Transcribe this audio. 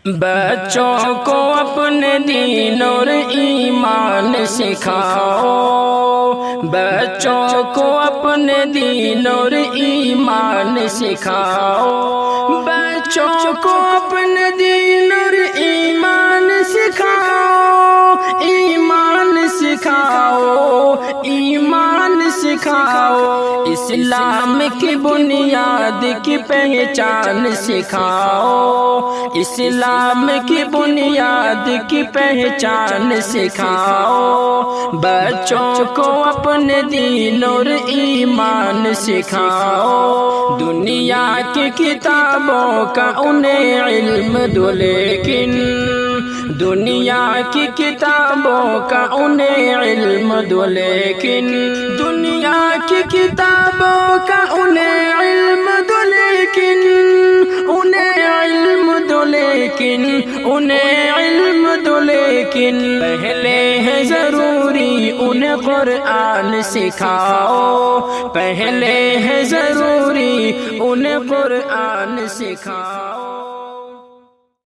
بچوں کو اپنے دین اور ایمان سکھاؤ، بچوں کو اپنے دین اور ایمان سکھاؤ، بچوں کو اپنے دین اور ایمان سکھاؤ، ایمان سکھاؤ، ایمان سکھاؤ، اسلام کی بنیاد کی پہچان سکھاؤ، اسلام کی بنیاد کی پہچان سکھاؤ، بچوں کو اپنے دین اور ایمان سکھاؤ، دنیا کی کتابوں کا انہیں علم دو لیکن دنیا کی کتابوں کا انہیں علم دو لیکن دنیا کی کتابوں کا انہیں علم دو لیکن انہیں علم دو لیکن انہیں علم دو لیکن پہلے ہے ضروری انہیں قرآن سکھاؤ، پہلے ہے ضروری انہیں قرآن سکھاؤ۔